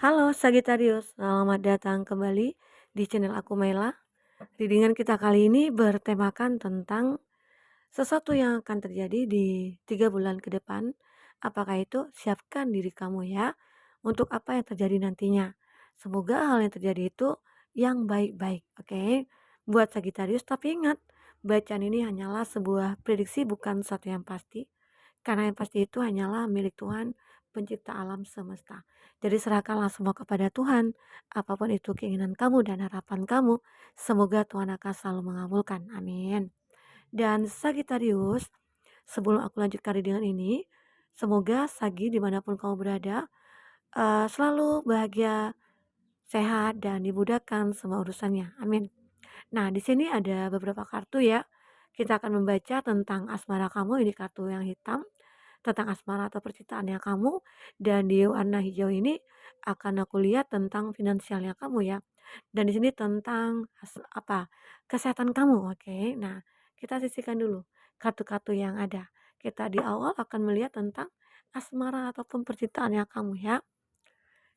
Halo Sagittarius, selamat datang kembali di channel aku Mela. Readingan kita kali ini bertemakan tentang sesuatu yang akan terjadi di 3 bulan ke depan. Apakah itu? Siapkan diri kamu ya untuk apa yang terjadi nantinya. Semoga hal yang terjadi itu yang baik-baik, oke? Buat Sagittarius, tapi ingat, bacaan ini hanyalah sebuah prediksi bukan sesuatu yang pasti. Karena yang pasti itu hanyalah milik Tuhan, pencipta alam semesta. Jadi serahkanlah semua kepada Tuhan, apapun itu keinginan kamu dan harapan kamu, semoga Tuhan akan selalu mengabulkan. Amin. Dan Sagittarius, sebelum aku lanjutkan readingan ini, semoga Sagi dimanapun kamu berada, selalu bahagia, sehat, dan dimudahkan semua urusannya. Amin. Nah, di sini ada beberapa kartu ya. Kita akan membaca tentang asmara kamu, ini kartu yang hitam, tentang asmara atau percintaannya kamu, dan di warna hijau ini akan aku lihat tentang finansialnya kamu ya. Dan di sini tentang kesehatan kamu, oke. Nah, kita sisihkan dulu kartu-kartu yang ada. Kita di awal akan melihat tentang asmara ataupun percintaannya kamu ya.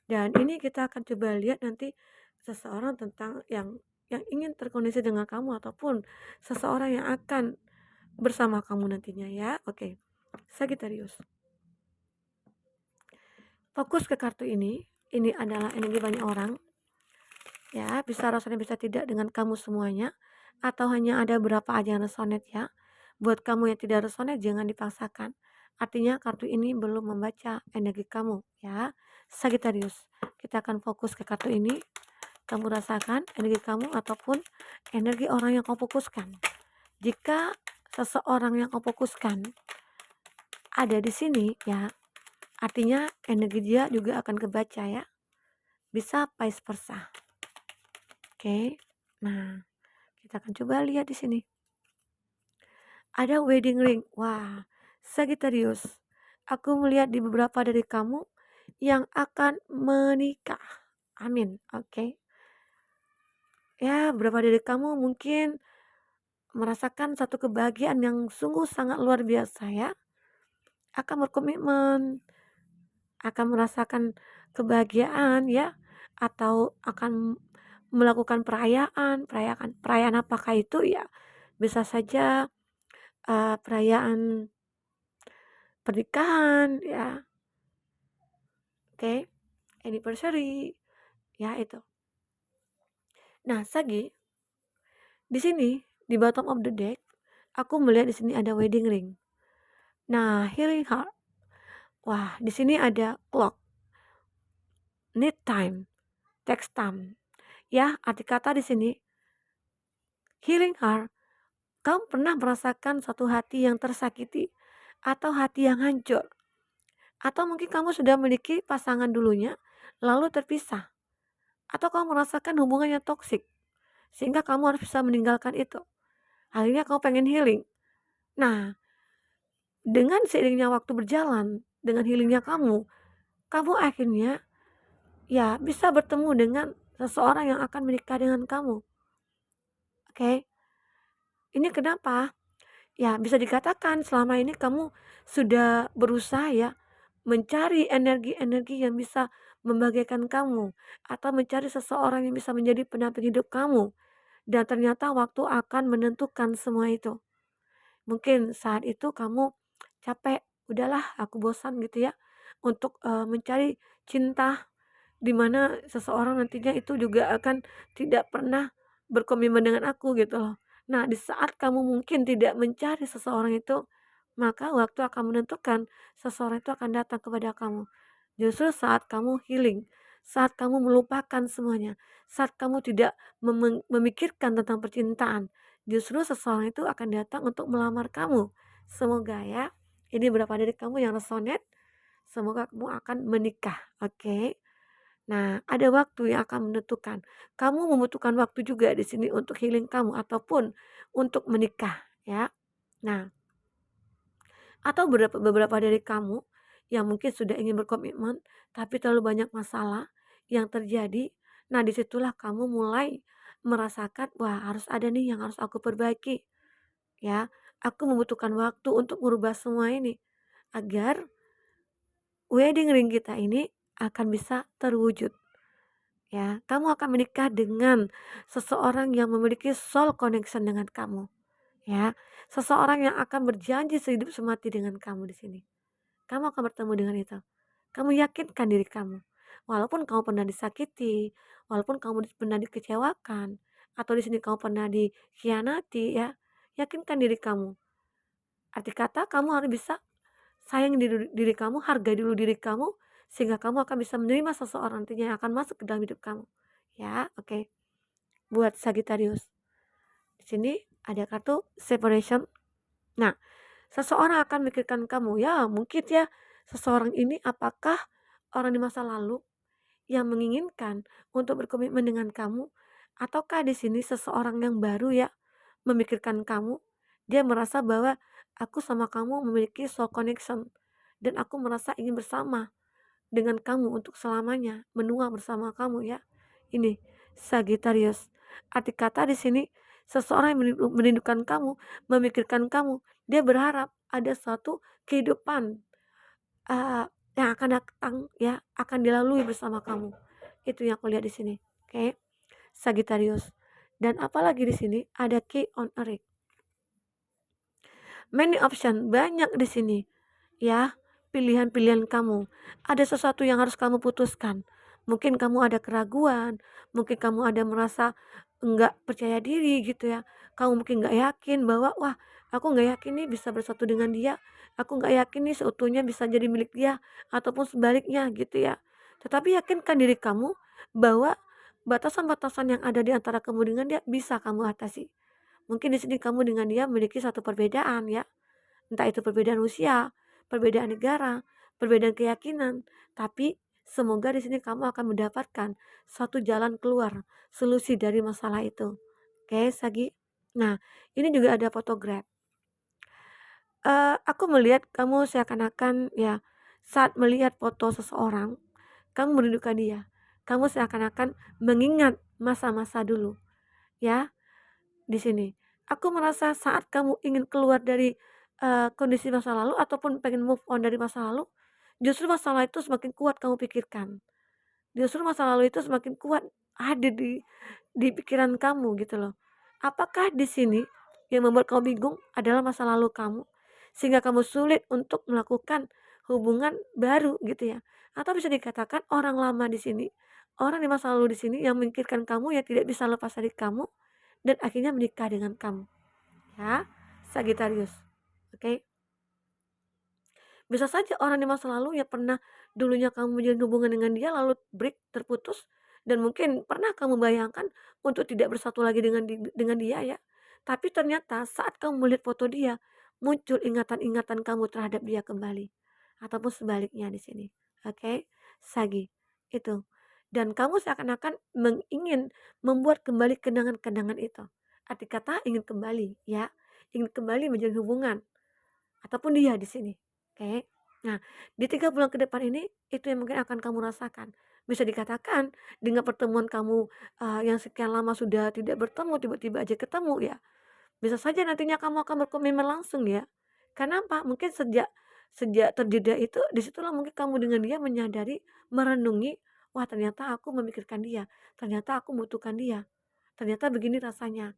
Dan ini kita akan coba lihat nanti seseorang tentang yang ingin terkoneksi dengan kamu ataupun seseorang yang akan bersama kamu nantinya ya. Oke. Sagittarius. Fokus ke kartu ini. Ini adalah energi banyak orang. Ya, bisa resonate bisa tidak dengan kamu semuanya atau hanya ada beberapa aja yang resonate ya. Buat kamu yang tidak resonate jangan dipaksakan. Artinya kartu ini belum membaca energi kamu ya. Sagittarius. Kita akan fokus ke kartu ini. Kamu rasakan energi kamu ataupun energi orang yang kau fokuskan. Jika seseorang yang kau fokuskan ada di sini ya, artinya energi dia juga akan kebaca ya. Bisa vice versa. Oke. Nah, kita akan coba lihat di sini. Ada wedding ring. Wah, Sagittarius. Aku melihat di beberapa dari kamu yang akan menikah. Amin. Oke. Ya, beberapa dari kamu mungkin merasakan satu kebahagiaan yang sungguh sangat luar biasa ya. Akan berkomitmen, akan merasakan kebahagiaan ya, atau akan melakukan perayaan apakah itu ya? Bisa saja perayaan pernikahan ya, oke, anniversary ya itu. Nah, Sagi, di sini di bottom of the deck, aku melihat di sini ada wedding ring. Nah, healing heart. Wah, di sini ada clock, need time, text time. Ya, arti kata di sini healing heart. Kamu pernah merasakan suatu hati yang tersakiti atau hati yang hancur? Atau mungkin kamu sudah memiliki pasangan dulunya lalu terpisah? Atau kamu merasakan hubungannya toksik sehingga kamu harus bisa meninggalkan itu? Akhirnya kamu pengen healing. Nah, dengan seiringnya waktu berjalan, dengan healingnya kamu akhirnya ya bisa bertemu dengan seseorang yang akan menikah dengan kamu. Oke, ini kenapa? Ya, bisa dikatakan selama ini kamu sudah berusaha ya mencari energi-energi yang bisa membahagiakan kamu atau mencari seseorang yang bisa menjadi pendamping hidup kamu dan ternyata waktu akan menentukan semua itu. Mungkin saat itu kamu capek, udahlah aku bosan gitu ya untuk mencari cinta di mana seseorang nantinya itu juga akan tidak pernah berkomitmen dengan aku gitu loh. Nah, di saat kamu mungkin tidak mencari seseorang itu, maka waktu akan menentukan seseorang itu akan datang kepada kamu. Justru saat kamu healing, saat kamu melupakan semuanya, saat kamu tidak memikirkan tentang percintaan, justru seseorang itu akan datang untuk melamar kamu. Semoga ya, ini berapa dari kamu yang resonate, semoga kamu akan menikah, oke? Nah, ada waktu yang akan menentukan. Kamu membutuhkan waktu juga di sini untuk healing kamu ataupun untuk menikah, ya. Nah, atau beberapa dari kamu yang mungkin sudah ingin berkomitmen tapi terlalu banyak masalah yang terjadi. Nah, disitulah kamu mulai merasakan, wah harus ada nih yang harus aku perbaiki, ya. Aku membutuhkan waktu untuk merubah semua ini agar wedding ring kita ini akan bisa terwujud. Ya, kamu akan menikah dengan seseorang yang memiliki soul connection dengan kamu. Ya, seseorang yang akan berjanji sehidup semati dengan kamu di sini. Kamu akan bertemu dengan itu. Kamu yakinkan diri kamu. Walaupun kamu pernah disakiti, walaupun kamu pernah dikecewakan, atau di sini kamu pernah dikhianati ya, yakinkan diri kamu. Arti kata kamu harus bisa sayang diri kamu, hargai dulu diri kamu, sehingga kamu akan bisa menerima seseorang nantinya yang akan masuk ke dalam hidup kamu. Ya, oke. Buat Sagittarius. Di sini ada kartu separation. Nah, seseorang akan memikirkan kamu. Ya, mungkin ya seseorang ini apakah orang di masa lalu yang menginginkan untuk berkomitmen dengan kamu, ataukah di sini seseorang yang baru ya memikirkan kamu. Dia merasa bahwa aku sama kamu memiliki soul connection dan aku merasa ingin bersama dengan kamu untuk selamanya, menua bersama kamu ya. Ini Sagittarius. Arti kata di sini seseorang yang merindukan kamu, memikirkan kamu, dia berharap ada suatu kehidupan yang akan datang ya, akan dilalui bersama kamu. Itu yang aku lihat di sini. Oke. Sagittarius. Dan apalagi di sini ada key on a ring. Many option, banyak di sini. Ya, pilihan-pilihan kamu. Ada sesuatu yang harus kamu putuskan. Mungkin kamu ada keraguan, mungkin kamu ada merasa enggak percaya diri gitu ya. Kamu mungkin enggak yakin bahwa wah, aku enggak yakin nih bisa bersatu dengan dia. Aku enggak yakin nih seutuhnya bisa jadi milik dia ataupun sebaliknya gitu ya. Tetapi yakinkan diri kamu bahwa batasan-batasan yang ada di antara kamu dengan dia bisa kamu atasi. Mungkin di sini kamu dengan dia memiliki satu perbedaan ya. Entah itu perbedaan usia, perbedaan negara, perbedaan keyakinan, tapi semoga di sini kamu akan mendapatkan satu jalan keluar, solusi dari masalah itu. Oke, Sagi. Nah, ini juga ada fotograf. Aku melihat kamu seakan-akan ya saat melihat foto seseorang, kamu merindukan dia. Kamu seakan-akan mengingat masa-masa dulu, ya. Di sini. Aku merasa saat kamu ingin keluar dari, kondisi masa lalu ataupun pengen move on dari masa lalu, justru masalah itu semakin kuat kamu pikirkan. Justru masa lalu itu semakin kuat ada di pikiran kamu gitu loh. Apakah di sini yang membuat kamu bingung adalah masa lalu kamu, sehingga kamu sulit untuk melakukan hubungan baru gitu ya? Atau bisa dikatakan orang lama di sini, orang di masa lalu di sini yang memikirkan kamu yang tidak bisa lepas dari kamu dan akhirnya menikah dengan kamu, ya, Sagittarius. Oke. Bisa saja orang di masa lalu yang pernah dulunya kamu menjalin hubungan dengan dia lalu break, terputus, dan mungkin pernah kamu bayangkan untuk tidak bersatu lagi dengan dia ya. Tapi ternyata saat kamu melihat foto dia, muncul ingatan-ingatan kamu terhadap dia kembali. Ataupun sebaliknya di sini. Oke, Sagi. Itu. Dan kamu seakan-akan ingin membuat kembali kenangan-kenangan itu. Arti kata ingin kembali ya, ingin kembali menjalin hubungan ataupun dia di sini. Oke. Nah, di 3 bulan ke depan ini, itu yang mungkin akan kamu rasakan. Bisa dikatakan dengan pertemuan kamu, yang sekian lama sudah tidak bertemu, tiba-tiba aja ketemu ya, bisa saja nantinya kamu akan berkomitmen langsung ya. Karena apa? Mungkin sejak sejak terjeda itu, disitulah mungkin kamu dengan dia menyadari, merenungi, "Wah ternyata aku memikirkan dia, ternyata aku membutuhkan dia, ternyata begini rasanya."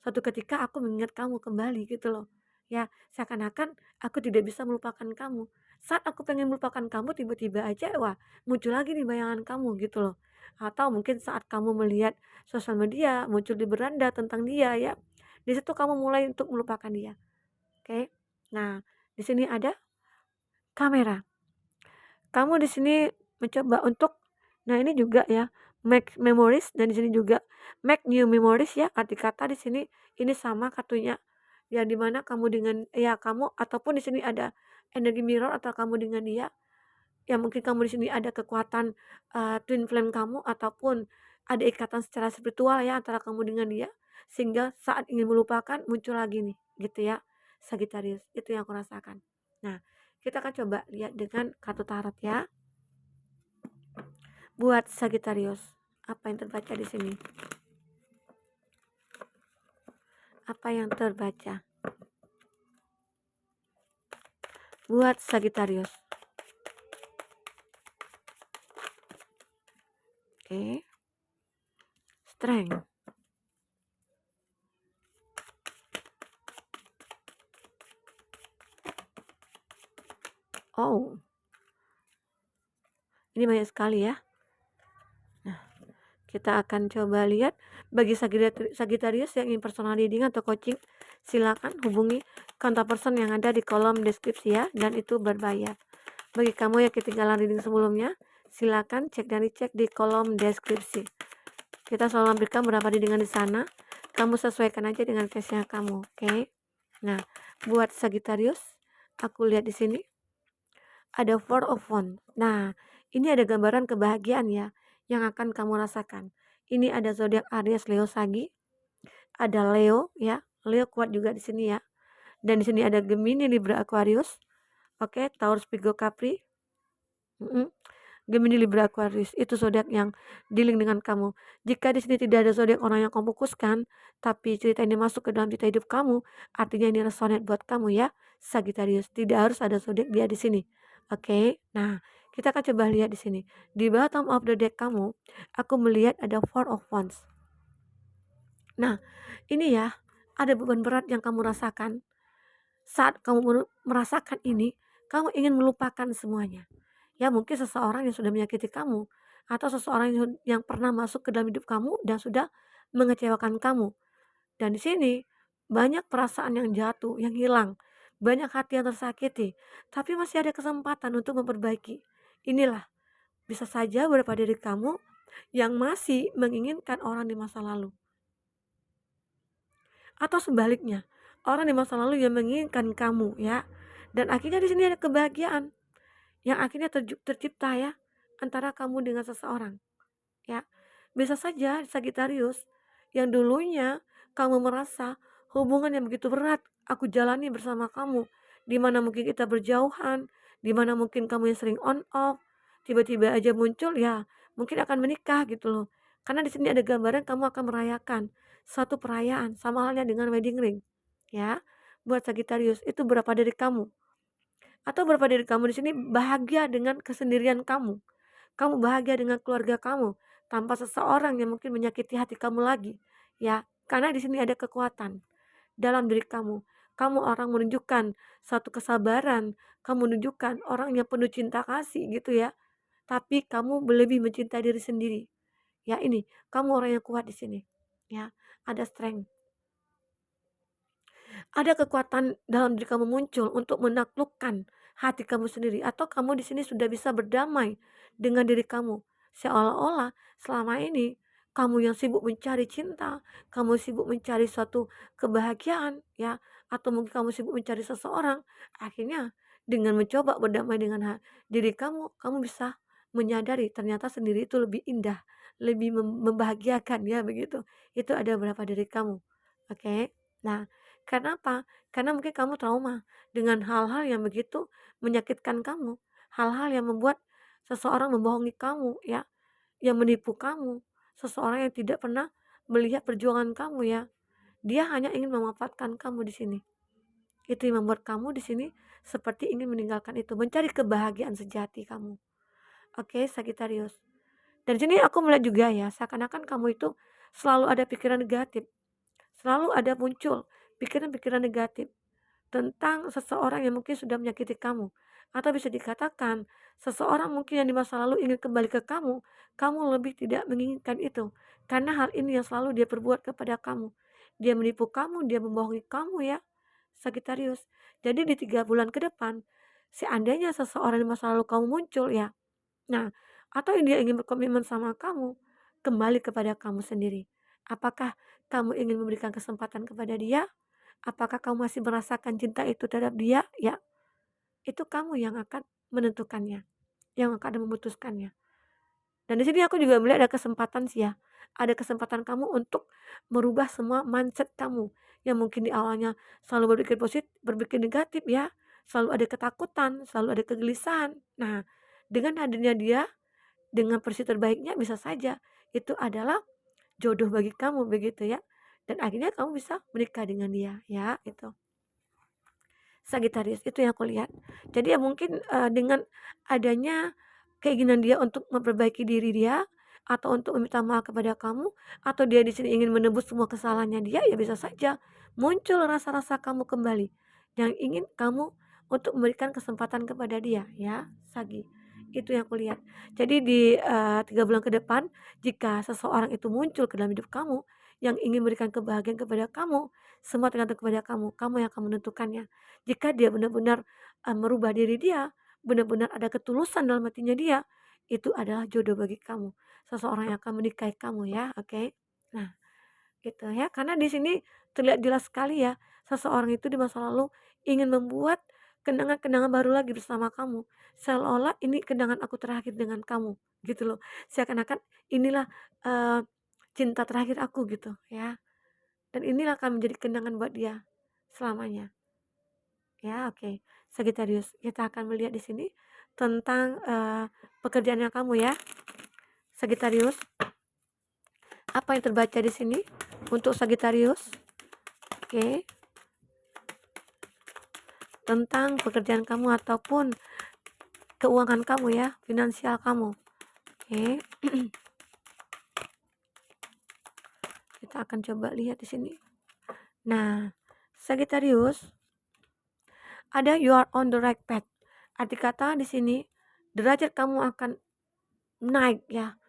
Suatu ketika aku mengingat kamu kembali gitu loh. Ya, seakan-akan aku tidak bisa melupakan kamu. Saat aku pengen melupakan kamu tiba-tiba aja wah muncul lagi nih bayangan kamu gitu loh. Atau mungkin saat kamu melihat sosial media muncul di beranda tentang dia ya. Di situ kamu mulai untuk melupakan dia. Oke. Nah, di sini ada kamera. Kamu di sini mencoba untuk nah ini juga ya, make memories dan di sini juga make new memories ya, arti kata di sini ini sama kartunya. Ya di mana kamu dengan ya kamu ataupun di sini ada energi mirror atau kamu dengan dia, ya mungkin kamu di sini ada kekuatan, twin flame kamu ataupun ada ikatan secara spiritual ya antara kamu dengan dia, sehingga saat ingin melupakan muncul lagi nih, gitu ya, Sagittarius. Itu yang aku rasakan. Nah, kita akan coba lihat dengan kartu tarot ya. Buat Sagittarius, apa yang terbaca di sini? Apa yang terbaca? Buat Sagittarius. Oke. Strength. Oh, ini banyak sekali ya. Nah, kita akan coba lihat bagi Sagittarius yang ingin personal reading atau coaching, silakan hubungi kontak person yang ada di kolom deskripsi ya, dan itu berbayar. Bagi kamu yang ketinggalan reading sebelumnya, silakan cek dan dicek di kolom deskripsi. Kita selalu memberikan beberapa readingan di sana. Kamu sesuaikan aja dengan case-nya kamu, oke? Nah, buat Sagittarius, aku lihat di sini ada Four of Wands. Nah, ini ada gambaran kebahagiaan ya yang akan kamu rasakan. Ini ada zodiak Aries, Leo, Sagi, ada Leo ya. Leo kuat juga di sini ya. Dan di sini ada Gemini, Libra, Aquarius. Oke, Taurus, Virgo, Capri. Gemini, Libra, Aquarius itu zodiak yang dealing dengan kamu. Jika di sini tidak ada zodiak orang yang kamu fokuskan, tapi cerita ini masuk ke dalam cerita hidup kamu, artinya ini resonate buat kamu ya, Sagittarius. Tidak harus ada zodiak dia di sini. Oke. Nah, kita akan coba lihat di sini. Di bottom of the deck kamu, aku melihat ada Four of Wands. Nah, ini ya, ada beban berat yang kamu rasakan. Saat kamu merasakan ini, kamu ingin melupakan semuanya. Ya mungkin seseorang yang sudah menyakiti kamu, atau seseorang yang pernah masuk ke dalam hidup kamu dan sudah mengecewakan kamu. Dan di sini banyak perasaan yang jatuh, yang hilang, banyak hati yang tersakiti, tapi masih ada kesempatan untuk memperbaiki. Inilah bisa saja beberapa dari kamu yang masih menginginkan orang di masa lalu. Atau sebaliknya, orang di masa lalu yang menginginkan kamu ya. Dan akhirnya di sini ada kebahagiaan yang akhirnya tercipta ya antara kamu dengan seseorang ya. Bisa saja Sagittarius yang dulunya kamu merasa hubungan yang begitu berat aku jalani bersama kamu, di mana mungkin kita berjauhan, di mana mungkin kamu yang sering on off, tiba-tiba aja muncul ya mungkin akan menikah gitu loh. Karena di sini ada gambaran kamu akan merayakan satu perayaan sama halnya dengan wedding ring ya. Buat Sagittarius itu berapa dari kamu? Atau berapa dari kamu di sini bahagia dengan kesendirian kamu? Kamu bahagia dengan keluarga kamu tanpa seseorang yang mungkin menyakiti hati kamu lagi, ya. Karena di sini ada kekuatan dalam diri kamu. Kamu orang menunjukkan satu kesabaran, kamu menunjukkan orang yang penuh cinta kasih gitu ya. Tapi kamu lebih mencintai diri sendiri. Ya ini, kamu orang yang kuat di sini. Ya, ada strength. Ada kekuatan dalam diri kamu muncul untuk menaklukkan hati kamu sendiri, atau kamu di sini sudah bisa berdamai dengan diri kamu. Seolah-olah selama ini kamu yang sibuk mencari cinta, kamu sibuk mencari suatu kebahagiaan ya, atau mungkin kamu sibuk mencari seseorang, akhirnya dengan mencoba berdamai dengan diri kamu, kamu bisa menyadari ternyata sendiri itu lebih indah, lebih membahagiakan ya begitu. Itu ada berapa dari kamu. Oke. Nah, karena apa? Karena mungkin kamu trauma dengan hal-hal yang begitu menyakitkan kamu, hal-hal yang membuat seseorang membohongi kamu ya, yang menipu kamu, seseorang yang tidak pernah melihat perjuangan kamu ya. Dia hanya ingin memanfaatkan kamu di sini. Itu yang membuat kamu di sini seperti ingin meninggalkan itu, mencari kebahagiaan sejati kamu. Oke, Sagittarius. Dan di sini aku melihat juga ya, seakan-akan kamu itu selalu ada pikiran negatif. Selalu ada muncul pikiran-pikiran negatif tentang seseorang yang mungkin sudah menyakiti kamu. Atau bisa dikatakan seseorang mungkin yang di masa lalu ingin kembali ke kamu lebih tidak menginginkan itu. Karena hal ini yang selalu dia perbuat kepada kamu. Dia menipu kamu, dia membohongi kamu ya, Sagittarius. Jadi di 3 bulan ke depan, seandainya seseorang di masa lalu kamu muncul ya, nah, atau dia ingin berkomitmen sama kamu, kembali kepada kamu sendiri. Apakah kamu ingin memberikan kesempatan kepada dia? Apakah kamu masih merasakan cinta itu terhadap dia? Ya, itu kamu yang akan menentukannya, yang akan memutuskannya. Dan di sini aku juga melihat ada kesempatan sih ya. Ada kesempatan kamu untuk merubah semua mindset kamu yang mungkin di awalnya selalu berpikir positif, berpikir negatif ya. Selalu ada ketakutan, selalu ada kegelisahan. Nah, dengan hadirnya dia, dengan versi terbaiknya bisa saja itu adalah jodoh bagi kamu begitu ya. Dan akhirnya kamu bisa menikah dengan dia ya itu. Sagittarius itu yang aku lihat. Jadi ya mungkin dengan adanya keinginan dia untuk memperbaiki diri dia, atau untuk meminta maaf kepada kamu, atau dia di sini ingin menebus semua kesalahannya dia, ya bisa saja muncul rasa-rasa kamu kembali yang ingin kamu untuk memberikan kesempatan kepada dia ya, Sagi. Itu yang kulihat. Jadi di 3 bulan ke depan, jika seseorang itu muncul ke dalam hidup kamu yang ingin memberikan kebahagiaan kepada kamu, semua tergantung kepada kamu yang akan menentukannya. Jika dia benar-benar merubah diri dia, benar-benar ada ketulusan dalam hatinya dia, itu adalah jodoh bagi kamu. Seseorang yang akan menikahi kamu ya, oke. Nah, gitu ya. Karena di sini terlihat jelas sekali ya, seseorang itu di masa lalu ingin membuat kenangan-kenangan baru lagi bersama kamu. Seolah-olah ini kenangan aku terakhir dengan kamu, gitu loh. Seakan-akan inilah eh, cinta terakhir aku gitu ya. Dan inilah akan menjadi kenangan buat dia selamanya. Ya, oke. Sagittarius, kita akan melihat di sini tentang pekerjaannya kamu ya. Sagittarius, apa yang terbaca di sini untuk Sagittarius? Oke. Tentang pekerjaan kamu ataupun keuangan kamu ya, finansial kamu. Oke. Kita akan coba lihat di sini. Nah, Sagittarius, ada you are on the right path. Arti kata di sini derajat kamu akan naik ya.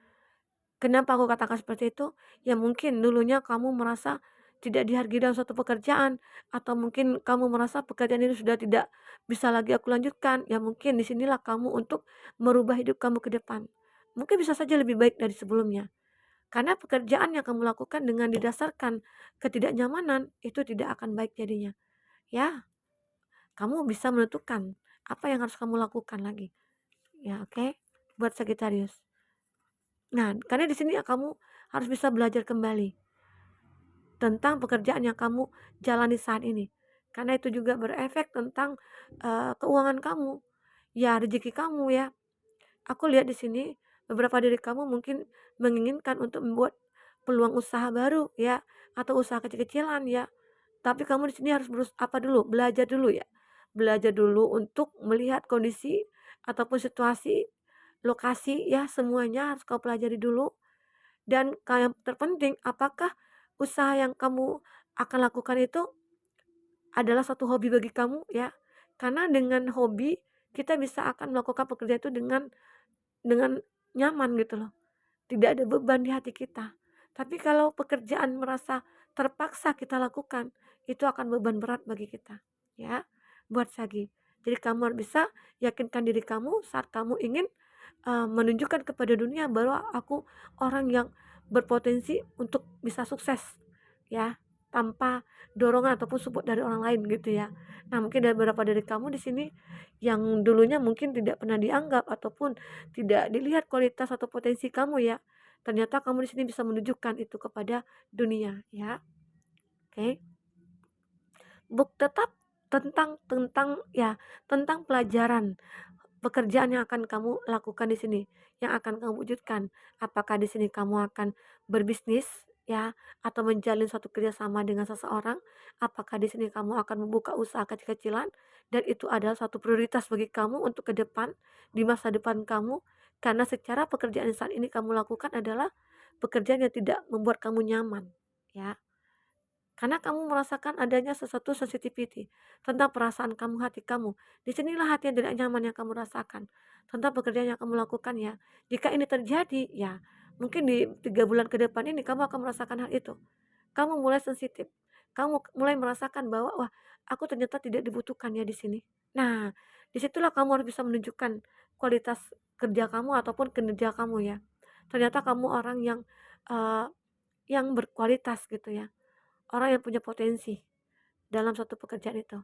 Kenapa aku katakan seperti itu? Ya mungkin dulunya kamu merasa tidak dihargai dalam suatu pekerjaan, atau mungkin kamu merasa pekerjaan itu sudah tidak bisa lagi aku lanjutkan. Ya mungkin disinilah kamu untuk merubah hidup kamu ke depan. Mungkin bisa saja lebih baik dari sebelumnya. Karena pekerjaan yang kamu lakukan dengan didasarkan ketidaknyamanan itu tidak akan baik jadinya. Ya, kamu bisa menentukan apa yang harus kamu lakukan lagi. Ya, oke. Buat Sagittarius. Nah, karena di sini kamu harus bisa belajar kembali tentang pekerjaan yang kamu jalani saat ini. Karena itu juga berefek tentang keuangan kamu, ya rezeki kamu ya. Aku lihat di sini beberapa dari kamu mungkin menginginkan untuk membuat peluang usaha baru ya, atau usaha kecil-kecilan ya. Tapi kamu di sini harus belajar dulu ya. Belajar dulu untuk melihat kondisi ataupun situasi, lokasi ya, semuanya harus kau pelajari dulu. Dan yang terpenting, apakah usaha yang kamu akan lakukan itu adalah satu hobi bagi kamu ya. Karena dengan hobi kita bisa akan melakukan pekerjaan itu dengan nyaman gitu loh. Tidak ada beban di hati kita. Tapi kalau pekerjaan merasa terpaksa kita lakukan, itu akan beban berat bagi kita ya, buat Sagi. Jadi kamu harus bisa yakinkan diri kamu saat kamu ingin menunjukkan kepada dunia bahwa aku orang yang berpotensi untuk bisa sukses ya, tanpa dorongan ataupun support dari orang lain gitu ya. Nah, mungkin ada beberapa dari kamu di sini yang dulunya mungkin tidak pernah dianggap ataupun tidak dilihat kualitas atau potensi kamu ya. Ternyata kamu di sini bisa menunjukkan itu kepada dunia ya. Oke. Buk tetap tentang pelajaran pekerjaan yang akan kamu lakukan di sini, yang akan kamu wujudkan. Apakah di sini kamu akan berbisnis ya, atau menjalin suatu kerjasama dengan seseorang? Apakah di sini kamu akan membuka usaha kecil-kecilan dan itu adalah satu prioritas bagi kamu untuk ke depan, di masa depan kamu? Karena secara pekerjaan yang saat ini kamu lakukan adalah pekerjaan yang tidak membuat kamu nyaman ya. Karena kamu merasakan adanya sesuatu sensitivity tentang perasaan kamu, hati kamu. Disinilah hati yang tidak nyaman yang kamu rasakan tentang pekerjaan yang kamu lakukan ya. Jika ini terjadi, ya mungkin di 3 bulan ke depan ini kamu akan merasakan hal itu. Kamu mulai sensitif. Kamu mulai merasakan bahwa, wah, aku ternyata tidak dibutuhkan ya di sini. Nah, disitulah kamu harus bisa menunjukkan kualitas kerja kamu ataupun kinerja kamu ya. Ternyata kamu orang yang berkualitas gitu ya. Orang yang punya potensi dalam suatu pekerjaan itu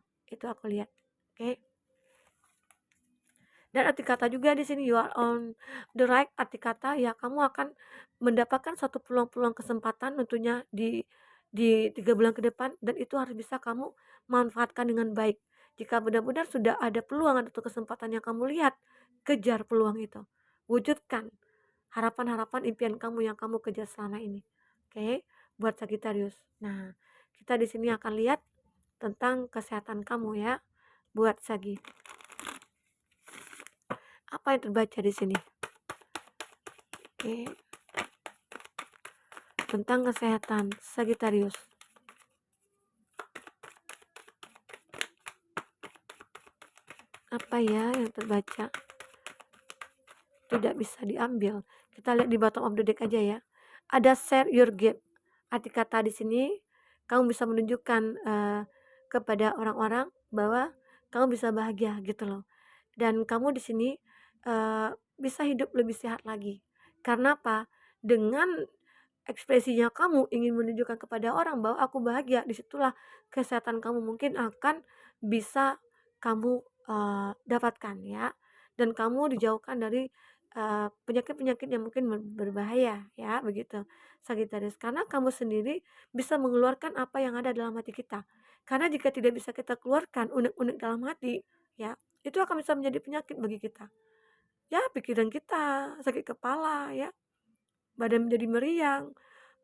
aku lihat. Oke. Dan arti kata juga di sini you are on the right, arti kata ya kamu akan mendapatkan satu peluang-peluang kesempatan tentunya di 3 bulan ke depan, dan itu harus bisa kamu manfaatkan dengan baik. Jika benar-benar sudah ada peluang atau kesempatan yang kamu lihat, kejar peluang itu. Wujudkan harapan-harapan impian kamu yang kamu kejar selama ini. Oke, buat Sagittarius. Nah, kita di sini akan lihat tentang kesehatan kamu ya, buat Sagi. Apa yang terbaca di sini? Oke. tentang kesehatan Sagittarius. Apa ya yang terbaca? Tidak bisa diambil. Kita lihat di bottom of the deck aja ya. Ada share your gift. Arti kata di sini kamu bisa menunjukkan kepada orang-orang bahwa kamu bisa bahagia gitu loh. Dan kamu di sini bisa hidup lebih sehat lagi. Karena apa? Dengan ekspresinya kamu ingin menunjukkan kepada orang bahwa aku bahagia, disitulah kesehatan kamu mungkin akan bisa kamu dapatkan ya. Dan kamu dijauhkan dari penyakit-penyakit yang mungkin berbahaya ya, begitu Sagittarius. Karena kamu sendiri bisa mengeluarkan apa yang ada dalam hati kita. Karena jika tidak bisa kita keluarkan unek-unek dalam hati, ya, itu akan bisa menjadi penyakit bagi kita. Ya, pikiran kita sakit kepala ya, badan menjadi meriang,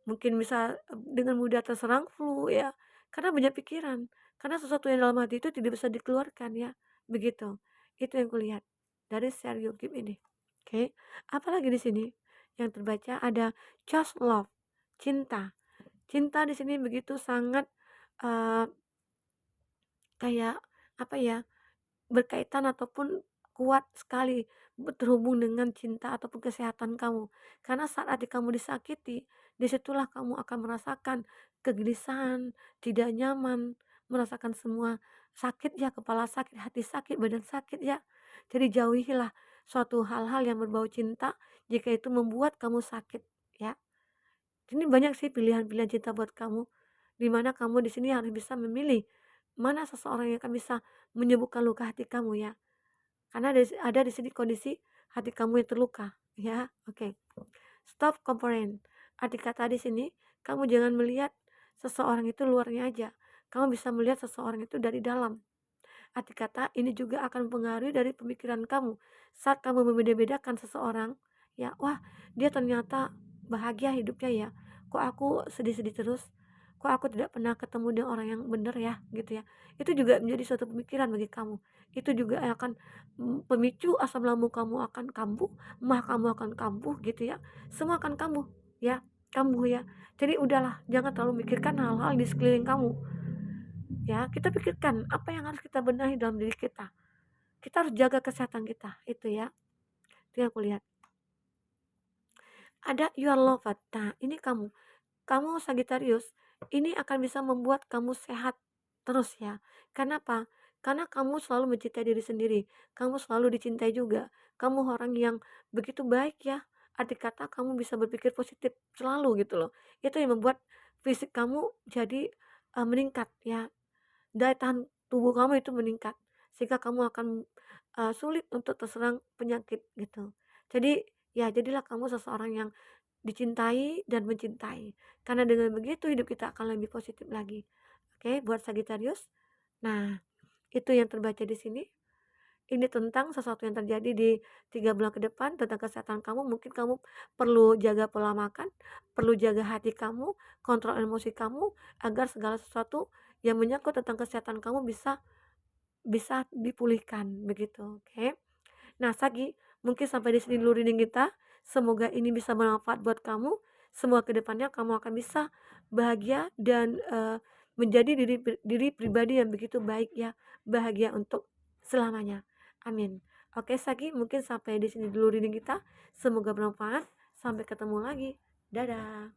mungkin bisa dengan mudah terserang flu ya, karena banyak pikiran. Karena sesuatu yang dalam hati itu tidak bisa dikeluarkan ya, begitu. Itu yang kulihat dari share your gift ini. Oke, apalagi di sini yang terbaca ada just love, cinta. Cinta di sini begitu sangat uh, kayak apa ya, berkaitan ataupun kuat sekali terhubung dengan cinta ataupun kesehatan kamu. Karena saat hati kamu disakiti, disitulah kamu akan merasakan kegelisahan, tidak nyaman, merasakan semua sakit ya, kepala sakit, hati sakit, badan sakit ya. Jadi jauhilah suatu hal-hal yang berbau cinta jika itu membuat kamu sakit ya. Ini banyak sih pilihan-pilihan cinta buat kamu, di mana kamu di sini harus bisa memilih mana seseorang yang akan bisa menyembuhkan luka hati kamu ya. Karena ada di sini kondisi hati kamu yang terluka, ya. Oke. Stop comparing. Arti kata di sini, kamu jangan melihat seseorang itu luarnya aja. Kamu bisa melihat seseorang itu dari dalam. Arti kata ini juga akan mempengaruhi dari pemikiran kamu. Saat kamu membeda-bedakan seseorang, ya, wah, dia ternyata bahagia hidupnya ya. Kok aku sedih-sedih terus? Kok aku tidak pernah ketemu dengan orang yang benar ya, gitu ya. Itu juga menjadi suatu pemikiran bagi kamu. Itu juga akan pemicu asam lambung kamu akan kambuh, mah kamu akan kambuh gitu ya. Semua akan kambuh, ya, kambuh ya. Jadi udahlah, jangan terlalu mikirkan hal-hal di sekeliling kamu. Ya, kita pikirkan apa yang harus kita benahi dalam diri kita. Kita harus jaga kesehatan kita, itu ya. Itu yang aku lihat. Ada you are loved. Nah, ini kamu Sagittarius, ini akan bisa membuat kamu sehat terus ya. Karena apa? Karena kamu selalu mencintai diri sendiri. Kamu selalu dicintai juga. Kamu orang yang begitu baik ya. Arti kata kamu bisa berpikir positif selalu gitu loh. Itu yang membuat fisik kamu jadi meningkat ya. Daya tahan tubuh kamu itu meningkat, sehingga kamu akan sulit untuk terserang penyakit gitu. Jadi ya jadilah kamu seseorang yang dicintai dan mencintai, karena dengan begitu hidup kita akan lebih positif lagi. Oke, buat Sagittarius. Nah, itu yang terbaca di sini. Ini tentang sesuatu yang terjadi di 3 bulan ke depan tentang kesehatan kamu. Mungkin kamu perlu jaga pola makan, perlu jaga hati kamu, kontrol emosi kamu, agar segala sesuatu yang menyangkut tentang kesehatan kamu bisa bisa dipulihkan begitu, oke. Nah, Sagi, mungkin sampai di sini dulu reading kita. Semoga ini bisa bermanfaat buat kamu. Semoga kedepannya kamu akan bisa bahagia dan menjadi diri pribadi yang begitu baik ya, bahagia untuk selamanya. Amin. Oke, Sagi, mungkin sampai di sini dulu reading kita. Semoga bermanfaat. Sampai ketemu lagi. Dadah.